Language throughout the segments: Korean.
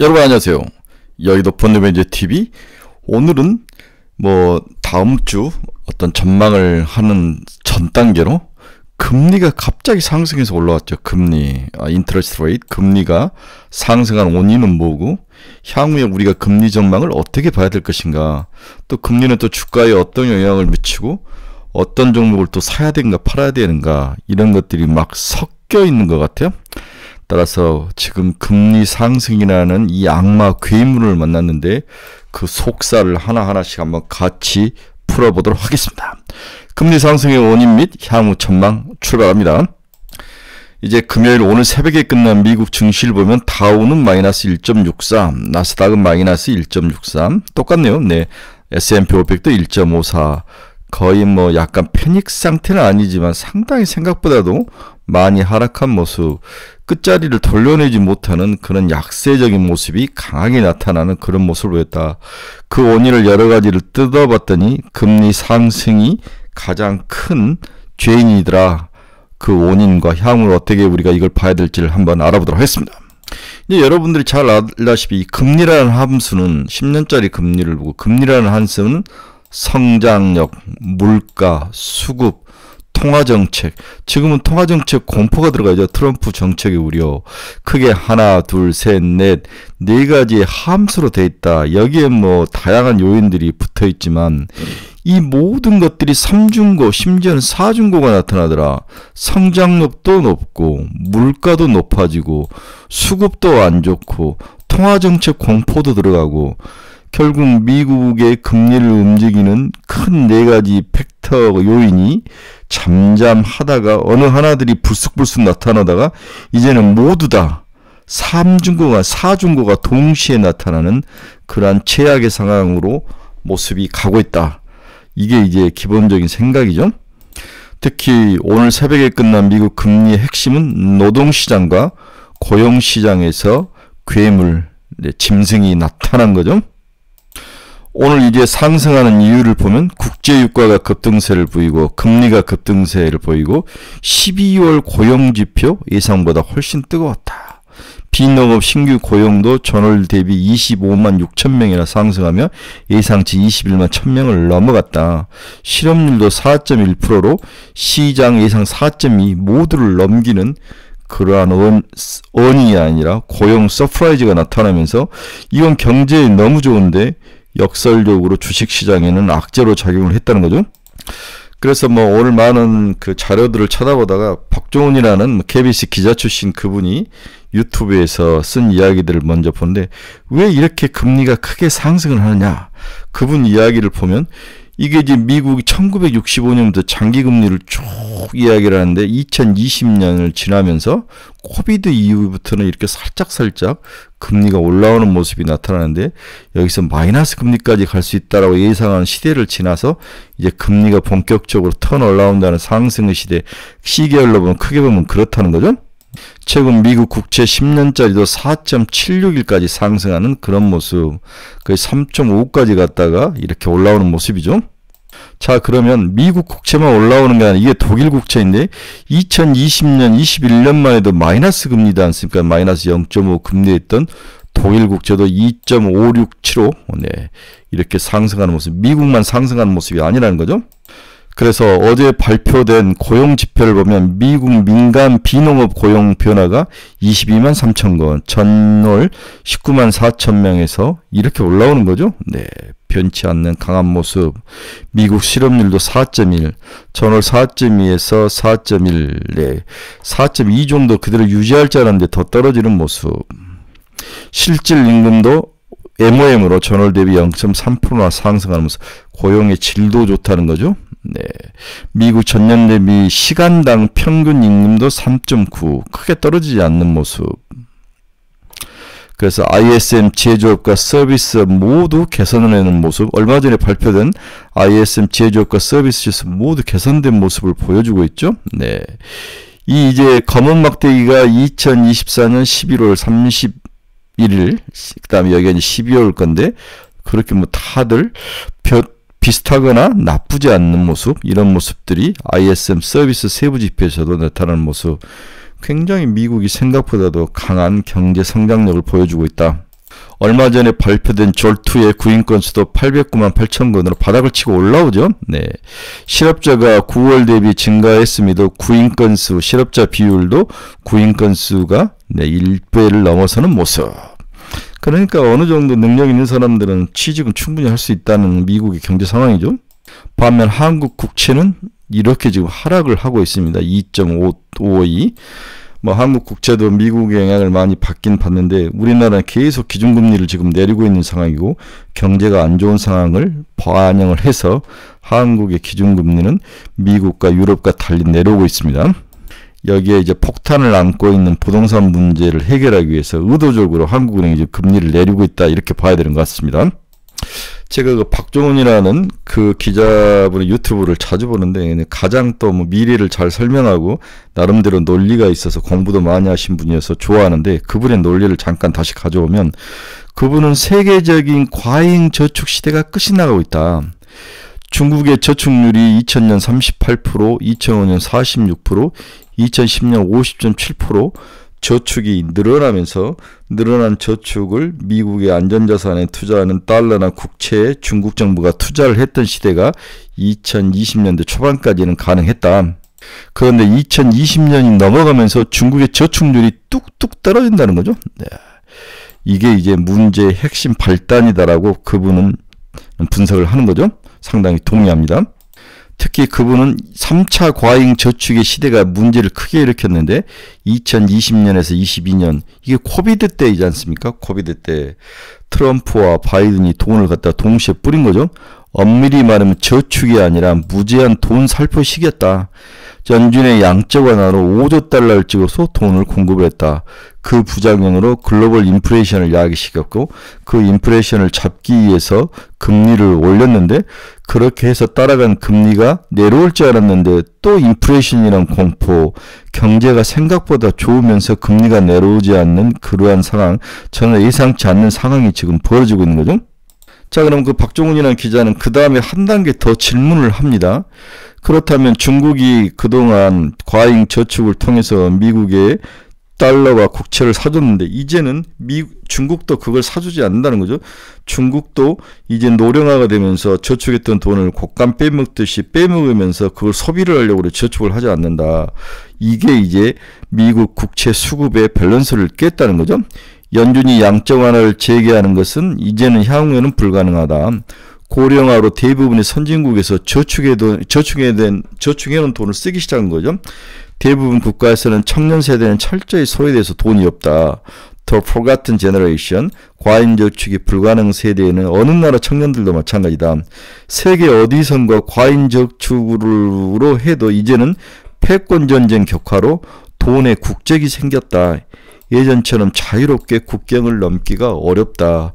여러분 안녕하세요. 여의도 펀드매니저 TV. 오늘은 다음 주 어떤 전망을 하는 전 단계로 금리가 갑자기 상승해서 올라왔죠. 인터레스트 레이트, 금리가 상승한 원인은 뭐고, 향후에 우리가 금리 전망을 어떻게 봐야 될 것인가, 또 금리는 또 주가에 어떤 영향을 미치고 어떤 종목을 또 사야 되는가 팔아야 되는가, 이런 것들이 막 섞여 있는 것 같아요. 따라서 지금 금리 상승이라는 이 악마 괴물을 만났는데 그 속살을 하나하나씩 한번 같이 풀어보도록 하겠습니다. 금리 상승의 원인 및 향후 전망 출발합니다. 이제 금요일 오늘 새벽에 끝난 미국 증시를 보면 다우는 마이너스 1.63, 나스닥은 마이너스 1.63, 똑같네요. 네, S&P 500도 1.54, 거의 약간 패닉 상태는 아니지만 상당히 생각보다도 많이 하락한 모습, 끝자리를 돌려내지 못하는 그런 약세적인 모습이 강하게 나타나는 그런 모습을 보였다. 그 원인을 여러 가지를 뜯어봤더니 금리 상승이 가장 큰 죄인이더라. 그 원인과 향후를 어떻게 우리가 이걸 봐야 될지를 한번 알아보도록 하겠습니다. 이제 여러분들이 잘 알다시피 이 금리라는 함수는 10년짜리 금리를 보고, 금리라는 함수는 성장력, 물가, 수급, 통화정책, 지금은 통화정책 공포가 들어가죠. 트럼프 정책의 우려. 크게 하나, 둘, 셋, 넷, 네 가지의 함수로 되어 있다. 여기에 다양한 요인들이 붙어 있지만 이 모든 것들이 3중고, 심지어는 4중고가 나타나더라. 성장력도 높고, 물가도 높아지고, 수급도 안 좋고, 통화정책 공포도 들어가고, 결국 미국의 금리를 움직이는 큰 네 가지 팩터 요인이 잠잠하다가 어느 하나들이 불쑥불쑥 나타나다가 이제는 모두 다 3중고가 4중고가 동시에 나타나는 그러한 최악의 상황으로 모습이 가고 있다. 이게 이제 기본적인 생각이죠. 특히 오늘 새벽에 끝난 미국 금리의 핵심은 노동시장과 고용시장에서 괴물, 짐승이 나타난 거죠. 오늘 이제 상승하는 이유를 보면 국제유가가 급등세를 보이고, 금리가 급등세를 보이고, 12월 고용지표 예상보다 훨씬 뜨거웠다. 비농업 신규 고용도 전월 대비 25만 6천 명이나 상승하며 예상치 21만 1천 명을 넘어갔다. 실업률도 4.1%로 시장 예상 4.2 모두를 넘기는 그러한 원인이 아니라 고용 서프라이즈가 나타나면서 이건 경제에 너무 좋은데 역설적으로 주식시장에는 악재로 작용을 했다는 거죠. 그래서 오늘 많은 그 자료들을 쳐다보다가 박종훈이라는 KBS 기자 출신 그분이 유튜브에서 쓴 이야기들을 먼저 보는데, 왜 이렇게 금리가 크게 상승을 하느냐, 그분 이야기를 보면 이게 이제 미국이 1965년부터 장기금리를 쭉 이야기를 하는데 2020년을 지나면서 코비드 이후부터는 이렇게 살짝 금리가 올라오는 모습이 나타나는데, 여기서 마이너스 금리까지 갈 수 있다라고 예상하는 시대를 지나서 이제 금리가 본격적으로 턴 올라온다는 상승의 시계열로 보면 크게 보면 그렇다는 거죠. 최근 미국 국채 10년짜리도 4.76일까지 상승하는 그런 모습, 거의 3.5까지 갔다가 이렇게 올라오는 모습이죠. 자, 그러면 미국 국채만 올라오는 게 아니라 이게 독일 국채인데 2020년, 21년만 해도 마이너스 금리다 않습니까? 마이너스 0.5 금리했던 독일 국채도 2.567로 이렇게 상승하는 모습, 미국만 상승하는 모습이 아니라는 거죠. 그래서 어제 발표된 고용 지표를 보면 미국 민간 비농업 고용 변화가 22만 3천 건, 전월 19만 4천 명에서 이렇게 올라오는 거죠. 네, 변치 않는 강한 모습. 미국 실업률도 4.1, 전월 4.2에서 4.1, 네, 4.2 정도 그대로 유지할 줄 알았는데 더 떨어지는 모습. 실질 임금도 MOM으로 전월 대비 0.3%나 상승하는 모습. 고용의 질도 좋다는 거죠. 네, 미국 전년 대비 시간당 평균 임금도 3.9, 크게 떨어지지 않는 모습. 그래서 ISM 제조업과 서비스 모두 개선해내는 모습, 얼마 전에 발표된 ISM 제조업과 서비스 지수 모두 개선된 모습을 보여주고 있죠. 네, 이 이제 검은 막대기가 2024년 11월 31일, 그 다음에 여기가 이제 12월 건데, 그렇게 다들 비슷하거나 나쁘지 않는 모습, 이런 모습들이 ISM 서비스 세부 지표에서도 나타나는 모습. 굉장히 미국이 생각보다도 강한 경제 성장력을 보여주고 있다. 얼마 전에 발표된 졸2의 구인 건수도 809만 8천 건으로 바닥을 치고 올라오죠. 네. 실업자가 9월 대비 증가했음에도 구인 건수, 실업자 비율도 구인 건수가 1배를 넘어서는 모습. 그러니까 어느 정도 능력 있는 사람들은 취직은 충분히 할 수 있다는 미국의 경제 상황이죠. 반면 한국 국채는 이렇게 지금 하락을 하고 있습니다. 2.552. 한국 국채도 미국의 영향을 많이 받긴 받는데 우리나라는 계속 기준금리를 지금 내리고 있는 상황이고 경제가 안 좋은 상황을 반영을 해서 한국의 기준금리는 미국과 유럽과 달리 내려오고 있습니다. 여기에 이제 폭탄을 안고 있는 부동산 문제를 해결하기 위해서 의도적으로 한국은행이 이제 금리를 내리고 있다 이렇게 봐야 되는 것 같습니다. 제가 그 박종훈이라는 그 기자분의 유튜브를 자주 보는데 가장 또 미래를 잘 설명하고 나름대로 논리가 있어서 공부도 많이 하신 분이어서 좋아하는데 그분의 논리를 잠깐 다시 가져오면 그분은 세계적인 과잉 저축 시대가 끝이 나가고 있다. 중국의 저축률이 2000년 38%, 2005년 46%, 2010년 50.7% 저축이 늘어나면서 늘어난 저축을 미국의 안전자산에 투자하는 달러나 국채에 중국 정부가 투자를 했던 시대가 2020년대 초반까지는 가능했다. 그런데 2020년이 넘어가면서 중국의 저축률이 뚝뚝 떨어진다는 거죠. 네. 이게 이제 문제의 핵심 발단이다라고 그분은 분석을 하는 거죠. 상당히 동의합니다. 특히 그분은 3차 과잉 저축의 시대가 문제를 크게 일으켰는데 2020년에서 22년 이게 코비드 때이지 않습니까? 코비드 때 트럼프와 바이든이 돈을 갖다 동시에 뿌린 거죠. 엄밀히 말하면 저축이 아니라 무제한 돈 살포시켰다. 연준의 양적 완화로 5조 달러를 찍어서 돈을 공급을 했다. 그 부작용으로 글로벌 인플레이션을 야기시켰고 그 인플레이션을 잡기 위해서 금리를 올렸는데 그렇게 해서 따라간 금리가 내려올 줄 알았는데 또 인플레이션이란 공포, 경제가 생각보다 좋으면서 금리가 내려오지 않는 그러한 상황, 저는 예상치 않는 상황이 지금 벌어지고 있는 거죠. 자, 그럼 그 박종훈이라는 기자는 그 다음에 한 단계 더 질문을 합니다. 그렇다면 중국이 그동안 과잉 저축을 통해서 미국의 달러와 국채를 사줬는데 이제는 중국도 그걸 사주지 않는다는 거죠. 중국도 이제 노령화가 되면서 저축했던 돈을 곶감 빼먹듯이 빼먹으면서 그걸 소비를 하려고 저축을 하지 않는다. 이게 이제 미국 국채 수급의 밸런스를 깼다는 거죠. 연준이 양적 완화를 재개하는 것은 이제는 향후에는 불가능하다. 고령화로 대부분의 선진국에서 저축해놓은 돈을 쓰기 시작한 거죠. 대부분 국가에서는 청년 세대는 철저히 소외돼서 돈이 없다. The Forgotten Generation, 과잉 저축이 불가능 세대에는 어느 나라 청년들도 마찬가지다. 세계 어디선가 과잉 저축으로 해도 이제는 패권 전쟁 격화로 돈의 국적이 생겼다. 예전처럼 자유롭게 국경을 넘기가 어렵다.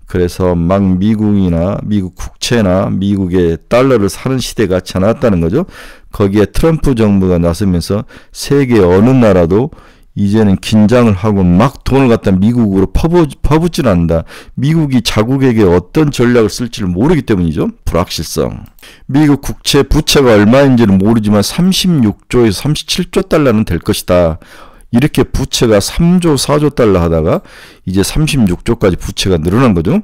그래서 막 미국이나 미국 국채나 미국의 달러를 사는 시대가 지났다는 거죠. 거기에 트럼프 정부가 나서면서 세계 어느 나라도 이제는 긴장을 하고 막 돈을 갖다 미국으로 퍼붓질 않는다. 미국이 자국에게 어떤 전략을 쓸지를 모르기 때문이죠. 불확실성. 미국 국채 부채가 얼마인지는 모르지만 36조에서 37조 달러는 될 것이다. 이렇게 부채가 3조, 4조 달러 하다가 이제 36조까지 부채가 늘어난 거죠.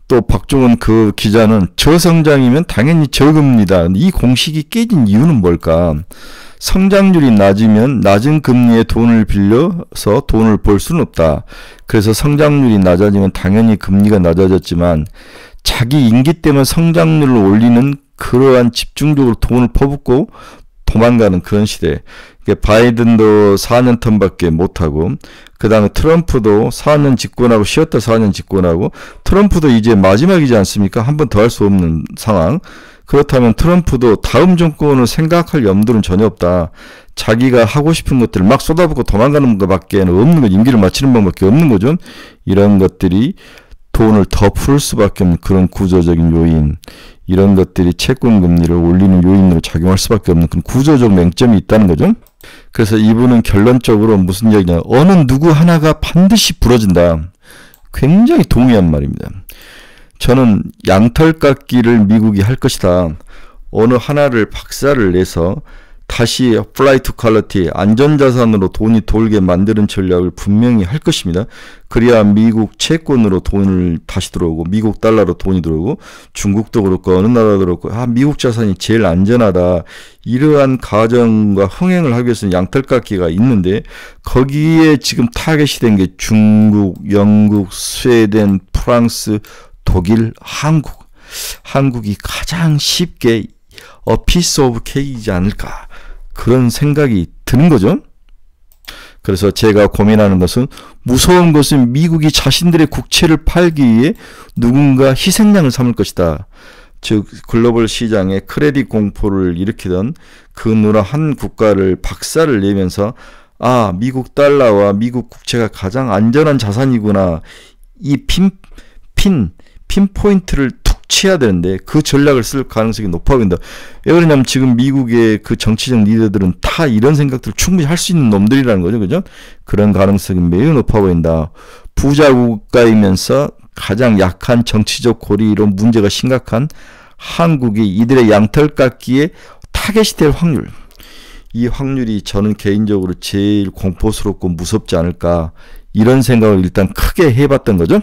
또 박종훈 그 기자는 저성장이면 당연히 저금리다. 이 공식이 깨진 이유는 뭘까? 성장률이 낮으면 낮은 금리에 돈을 빌려서 돈을 벌 수는 없다. 그래서 성장률이 낮아지면 당연히 금리가 낮아졌지만 자기 임기 때문에 성장률을 올리는 그러한 집중적으로 돈을 퍼붓고 도망가는 그런 시대. 바이든도 4년 텀밖에 못하고 그 다음에 트럼프도 4년 집권하고 쉬었다 4년 집권하고 트럼프도 이제 마지막이지 않습니까? 한 번 더 할 수 없는 상황. 그렇다면 트럼프도 다음 정권을 생각할 염두는 전혀 없다. 자기가 하고 싶은 것들을 막 쏟아붓고 도망가는 것밖에 없는 거, 임기를 마치는 방법밖에 없는 거죠. 이런 것들이 돈을 더 풀 수밖에 없는 그런 구조적인 요인, 이런 것들이 채권 금리를 올리는 요인으로 작용할 수밖에 없는 그런 구조적 맹점이 있다는 거죠. 그래서 이분은 결론적으로 무슨 이야기냐, 어느 누구 하나가 반드시 부러진다. 굉장히 동의한 말입니다. 저는 양털깎기를 미국이 할 것이다. 어느 하나를 박살을 내서 다시 플라이트 퀄리티 안전자산으로 돈이 돌게 만드는 전략을 분명히 할 것입니다. 그래야 미국 채권으로 돈을 다시 들어오고 미국 달러로 돈이 들어오고 중국도 그렇고 어느 나라도 그렇고 미국 자산이 제일 안전하다. 이러한 가정과 흥행을 하기 위해서는 양털깎기가 있는데 거기에 지금 타겟이 된 게 중국, 영국, 스웨덴, 프랑스, 독일, 한국. 한국이 가장 쉽게 피스 오브 케이크이지 않을까 그런 생각이 드는 거죠. 그래서 제가 고민하는 것은 무서운 것은 미국이 자신들의 국채를 팔기 위해 누군가 희생양을 삼을 것이다. 즉 글로벌 시장에 크레딧 공포를 일으키던 그 누나 한 국가를 박살을 내면서 미국 달러와 미국 국채가 가장 안전한 자산이구나. 이 핀포인트를 툭 치야 되는데 그 전략을 쓸 가능성이 높아 보인다. 왜 그러냐면 지금 미국의 그 정치적 리더들은 다 이런 생각들을 충분히 할 수 있는 놈들이라는 거죠. 그죠? 그런 가능성이 매우 높아 보인다. 부자 국가이면서 가장 약한 정치적 고리로 문제가 심각한 한국이 이들의 양털깎기에 타겟이 될 확률. 이 확률이 저는 개인적으로 제일 공포스럽고 무섭지 않을까 이런 생각을 일단 크게 해봤던 거죠.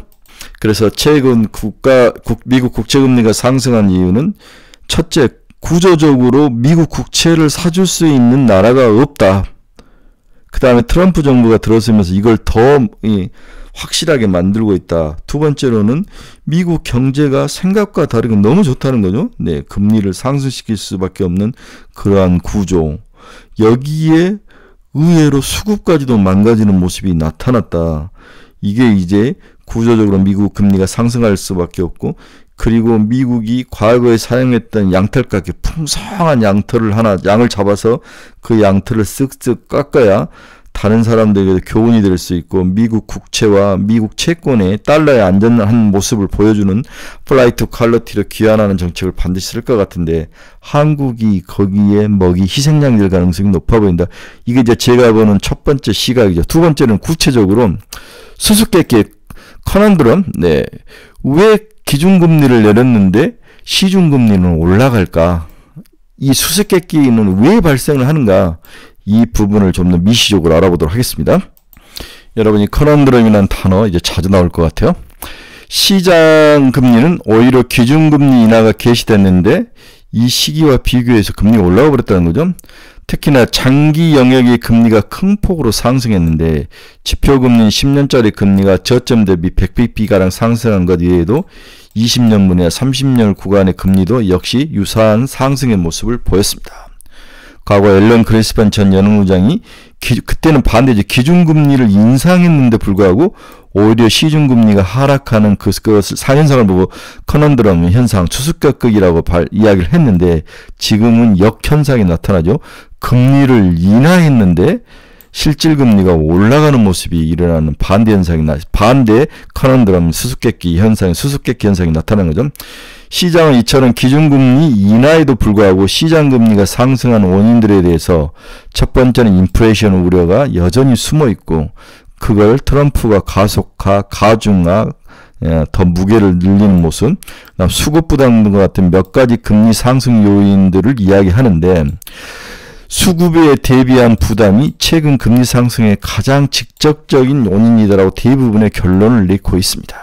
그래서 최근 미국 국채금리가 상승한 이유는 첫째, 구조적으로 미국 국채를 사줄 수 있는 나라가 없다. 그 다음에 트럼프 정부가 들어서면서 이걸 더 확실하게 만들고 있다. 두 번째로는 미국 경제가 생각과 다르게 너무 좋다는 거죠. 네, 금리를 상승시킬 수밖에 없는 그러한 구조. 여기에 의외로 수급까지도 망가지는 모습이 나타났다. 이게 이제 구조적으로 미국 금리가 상승할 수밖에 없고 그리고 미국이 과거에 사용했던 양털깎이 풍성한 양을 잡아서 그 양털을 쓱쓱 깎아야 다른 사람들에게 교훈이 될 수 있고 미국 국채와 미국 채권의 달러의 안전한 모습을 보여주는 플라이트 퀄리티를 귀환하는 정책을 반드시 쓸 것 같은데 한국이 거기에 먹이 희생양이 될 가능성이 높아 보인다. 이게 이제 제가 보는 첫 번째 시각이죠. 두 번째는 구체적으로 수수께끼 커넌드럼, 네. 왜 기준금리를 내렸는데 시중금리는 올라갈까? 이 수수께끼는 왜 발생을 하는가? 이 부분을 좀 더 미시적으로 알아보도록 하겠습니다. 여러분이 커넌드럼이라는 단어 이제 자주 나올 것 같아요. 시장 금리는 오히려 기준금리 인하가 개시됐는데 이 시기와 비교해서 금리가 올라가 버렸다는 거죠. 특히나 장기 영역의 금리가 큰 폭으로 상승했는데 지표금리 10년짜리 금리가 저점 대비 100bp가량 상승한 것 외에도 20년분이나 30년 구간의 금리도 역시 유사한 상승의 모습을 보였습니다. 과거 앨런 그리스판 전 연은의장이 그때는 반대죠. 기준금리를 인상했는데 불구하고 오히려 시중금리가 하락하는 그것을 사현상을 보고 커넌드럼 현상, 추수격극이라고 이야기를 했는데 지금은 역현상이 나타나죠. 금리를 인하했는데 실질금리가 올라가는 모습이 일어나는 반대 커넌드럼 수수께끼 현상이 나타나는 거죠. 시장은 이처럼 기준금리 인하에도 불구하고 시장금리가 상승한 원인들에 대해서 첫 번째는 인플레이션 우려가 여전히 숨어있고 그걸 트럼프가 가중화 더 무게를 늘리는 모습, 수급부담 등과 같은 몇 가지 금리 상승 요인들을 이야기하는데 수급에 대비한 부담이 최근 금리 상승의 가장 직접적인 원인이다라고 대부분의 결론을 내고 있습니다.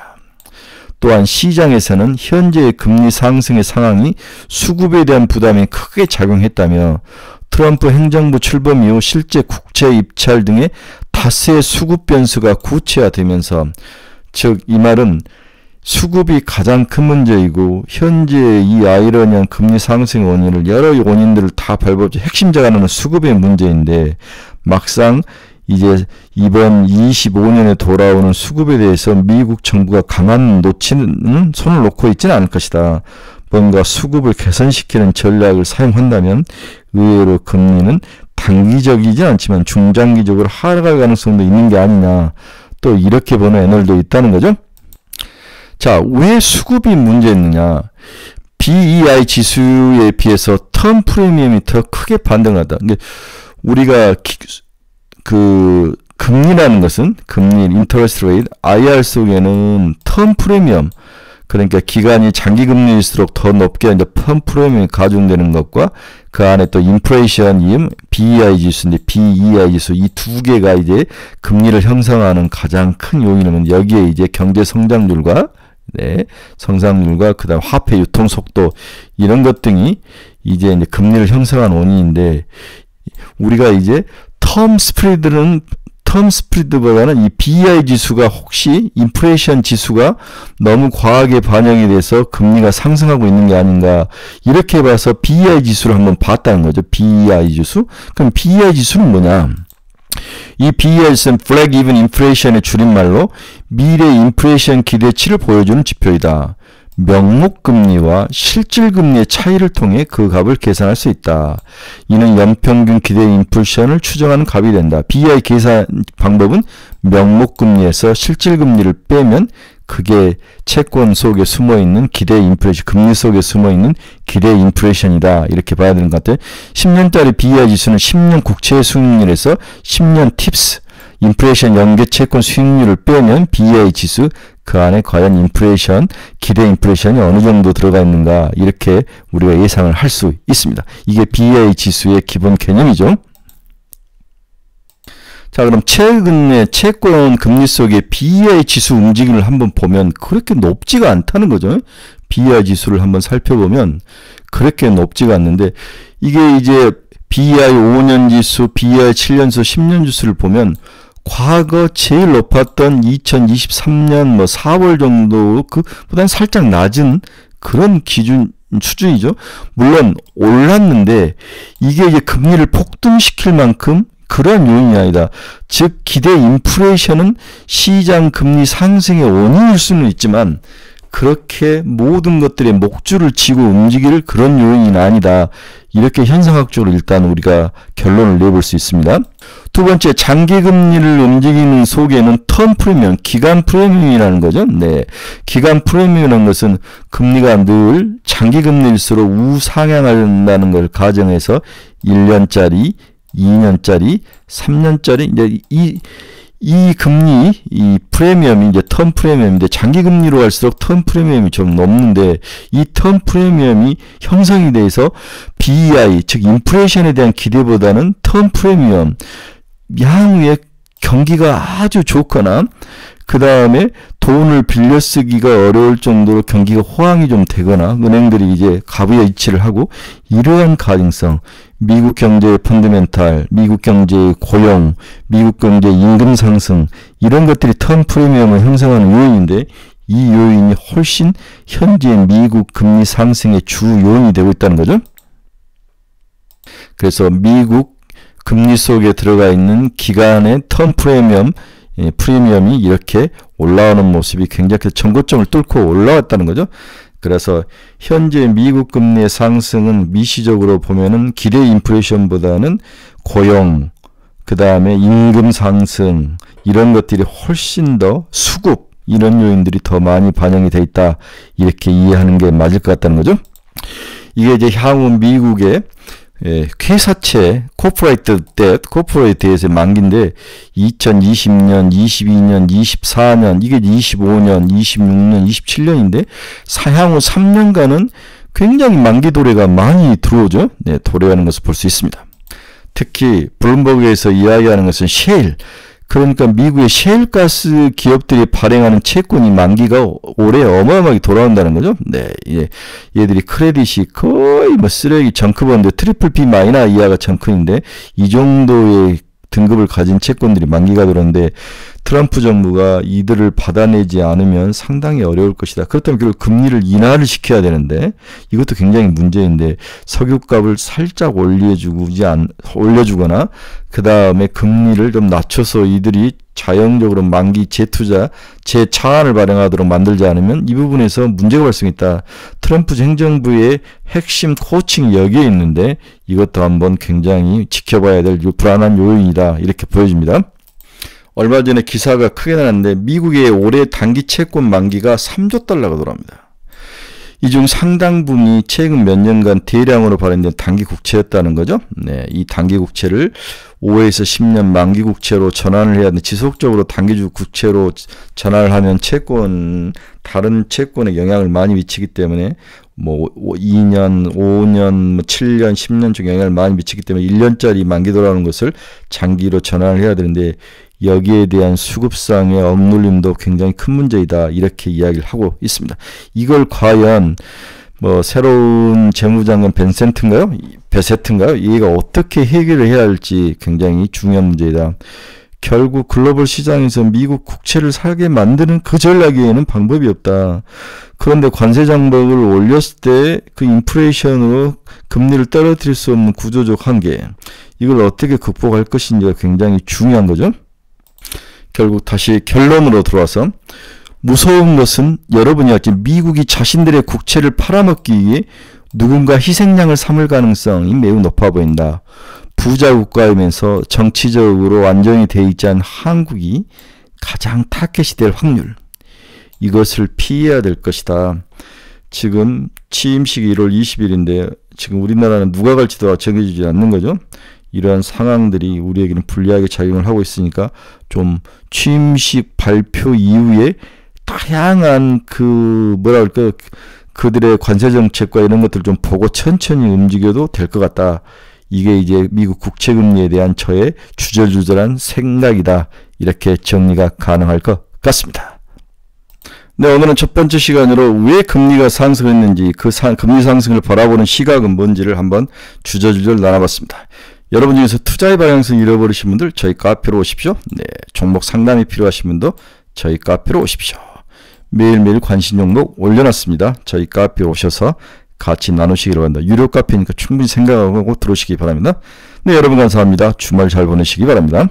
또한 시장에서는 현재의 금리 상승의 상황이 수급에 대한 부담에 크게 작용했다며 트럼프 행정부 출범 이후 실제 국채 입찰 등의 닷새 수급 변수가 구체화되면서 즉 이 말은 수급이 가장 큰 문제이고 현재 이 아이러니한 금리 상승의 원인을 여러 원인들을 다 밟아보죠. 핵심자가 나는 수급의 문제인데 막상 이제 이번 25년에 돌아오는 수급에 대해서 미국 정부가 손을 놓고 있지는 않을 것이다. 뭔가 수급을 개선시키는 전략을 사용한다면 의외로 금리는 단기적이진 않지만 중장기적으로 하락할 가능성도 있는 게 아니냐. 또 이렇게 보는 애널도 있다는 거죠. 자, 왜 수급이 문제였느냐? BEI 지수에 비해서 텀 프리미엄이 더 크게 반등하다. 우리가 금리라는 것은 금리, 인터레스트 레이트, IR 속에는 텀 프리미엄, 그러니까 기간이 장기금리일수록 더 높게 이제 펌 프리미엄이 가중되는 것과 그 안에 또 인플레이션, BEI 지수인데 BEI 지수 이 두 개가 이제 금리를 형성하는 가장 큰 요인은 여기에 이제 경제 성장률과 성장률과 그다음 화폐 유통 속도 이런 것 등이 이제 금리를 형성하는 원인인데 우리가 이제 텀 스프리드보다는 이 BEI 지수가 혹시 인플레이션 지수가 너무 과하게 반영이 돼서 금리가 상승하고 있는 게 아닌가 이렇게 봐서 BEI 지수를 한번 봤다는 거죠. BEI 지수. 그럼 BEI 지수는 뭐냐? 이 BEI 지수는 Flag Even Inflation의 줄임말로 미래 인플레이션 기대치를 보여주는 지표이다. 명목금리와 실질금리의 차이를 통해 그 값을 계산할 수 있다. 이는 연평균 기대 인플레이션을 추정하는 값이 된다. BEI 계산 방법은 명목금리에서 실질금리를 빼면 그게 채권 속에 숨어있는 기대 인플레이션, 금리 속에 숨어있는 기대 인플레이션이다. 이렇게 봐야 되는 것 같아요. 10년짜리 BEI 지수는 10년 국채 수익률에서 10년 팁스, 인플레이션 연계 채권 수익률을 빼면 BEI 지수 그 안에 과연 인플레이션, 기대 인플레이션이 어느 정도 들어가 있는가 이렇게 우리가 예상을 할 수 있습니다. 이게 BEI 지수의 기본 개념이죠. 자, 그럼 최근에 채권 금리 속에 BEI 지수 움직임을 한번 보면 그렇게 높지가 않다는 거죠. BEI 지수를 한번 살펴보면 그렇게 높지가 않는데 이게 이제 BEI 5년 지수, BEI 7년 지수, 10년 지수를 보면 과거 제일 높았던 2023년 4월 정도 그보다는 살짝 낮은 그런 기준 수준이죠. 물론 올랐는데 이게 이제 금리를 폭등시킬 만큼 그런 요인이 아니다. 즉 기대 인플레이션은 시장 금리 상승의 원인일 수는 있지만 그렇게 모든 것들의 목줄을 쥐고 움직일 그런 요인은 아니다. 이렇게 현상학적으로 일단 우리가 결론을 내볼 수 있습니다. 두 번째, 장기금리를 움직이는 속에는 텀 프리미엄, 기간 프리미엄이라는 거죠. 기간 프리미엄이라는 것은 금리가 늘 장기금리일수록 우상향한다는 걸 가정해서 1년짜리, 2년짜리, 3년짜리 이제 이 금리, 이 프리미엄이 이제 텀 프리미엄인데 장기 금리로 갈수록 텀 프리미엄이 좀 높는데 이 텀 프리미엄이 형성이 돼서 BEI, 즉 인플레이션에 대한 기대보다는 텀 프리미엄, 향후에 경기가 아주 좋거나 그 다음에 돈을 빌려 쓰기가 어려울 정도로 경기가 호황이 좀 되거나 은행들이 이제 가부여이치를 하고 이러한 가능성, 미국 경제의 펀더멘탈, 미국 경제의 고용, 미국 경제의 임금 상승 이런 것들이 텀 프리미엄을 형성하는 요인인데 이 요인이 훨씬 현재 미국 금리 상승의 주 요인이 되고 있다는 거죠. 그래서 미국 금리 속에 들어가 있는 기간의 텀 프리미엄이 이렇게 올라오는 모습이 굉장히 전고점을 뚫고 올라왔다는 거죠. 그래서 현재 미국 금리의 상승은 미시적으로 보면은 기대 인플레이션보다는 고용, 그 다음에 임금 상승 이런 것들이 훨씬 더 수급 이런 요인들이 더 많이 반영이 돼 있다. 이렇게 이해하는 게 맞을 것 같다는 거죠. 이게 이제 향후 미국의 회사채, 코퍼레이트 데트에서의 만기인데 2020년, 22년, 24년, 이게 25년, 26년, 27년인데 향후 3년간은 굉장히 만기 도래가 많이 들어오죠. 도래하는 것을 볼 수 있습니다. 특히 블룸버그에서 이야기하는 것은 셰일, 그러니까 미국의 셰일가스 기업들이 발행하는 채권이 만기가 올해 어마어마하게 돌아온다는 거죠. 얘들이 크레딧이 거의 쓰레기 정크본드 트리플 B 마이너 이하가 정크인데 이 정도의 등급을 가진 채권들이 만기가 들었는데 트럼프 정부가 이들을 받아내지 않으면 상당히 어려울 것이다. 그렇다면 결국 금리를 인하를 시켜야 되는데 이것도 굉장히 문제인데 석유값을 살짝 올려주거나 그 다음에 금리를 좀 낮춰서 이들이 자연적으로 만기 재투자, 재차안을 발행하도록 만들지 않으면 이 부분에서 문제가 발생했다. 트럼프 행정부의 핵심 코칭이 여기에 있는데 이것도 한번 굉장히 지켜봐야 될 불안한 요인이다. 이렇게 보여집니다. 얼마 전에 기사가 크게 나왔는데 미국의 올해 단기 채권 만기가 3조 달러가 돌아옵니다. 이 중 상당 부분이 최근 몇 년간 대량으로 발행된 단기 국채였다는 거죠. 네, 이 단기 국채를 5에서 10년 만기 국채로 전환을 해야 하는데 지속적으로 단기 국채로 전환을 하면 다른 채권에 영향을 많이 미치기 때문에 뭐 2년, 5년, 7년, 10년 중 영향을 많이 미치기 때문에 1년짜리 만기 돌아오는 것을 장기로 전환을 해야 되는데 여기에 대한 수급상의 억눌림도 굉장히 큰 문제이다. 이렇게 이야기를 하고 있습니다. 이걸 과연 뭐 새로운 재무장관 베세트인가요? 얘가 어떻게 해결을 해야 할지 굉장히 중요한 문제이다. 결국 글로벌 시장에서 미국 국채를 사게 만드는 그 전략에는 방법이 없다. 그런데 관세 장벽을 올렸을 때 그 인플레이션으로 금리를 떨어뜨릴 수 없는 구조적 한계, 이걸 어떻게 극복할 것인지가 굉장히 중요한 거죠. 결국 다시 결론으로 들어와서 무서운 것은 여러분이 알지 미국이 자신들의 국채를 팔아먹기 위해 누군가 희생양을 삼을 가능성이 매우 높아 보인다. 부자 국가이면서 정치적으로 안정이 돼 있지 않은 한국이 가장 타겟이 될 확률, 이것을 피해야 될 것이다. 지금 취임식이 1월 20일인데 지금 우리나라는 누가 갈지도 정해지지 않는 거죠. 이러한 상황들이 우리에게는 불리하게 작용을 하고 있으니까 좀 취임식 발표 이후에 다양한 그들의 관세 정책과 이런 것들을 좀 보고 천천히 움직여도 될 것 같다. 이게 이제 미국 국채 금리에 대한 저의 주절주절한 생각이다. 이렇게 정리가 가능할 것 같습니다. 네, 오늘은 첫 번째 시간으로 왜 금리가 상승했는지 그 금리 상승을 바라보는 시각은 뭔지를 한번 주저주절 나눠봤습니다. 여러분 중에서 투자의 방향성 잃어버리신 분들 저희 카페로 오십시오. 네, 종목 상담이 필요하신 분도 저희 카페로 오십시오. 매일매일 관심 종목 올려놨습니다. 저희 카페로 오셔서 같이 나누시기로 한다. 유료 카페니까 충분히 생각하고 들어오시기 바랍니다. 네, 여러분 감사합니다. 주말 잘 보내시기 바랍니다.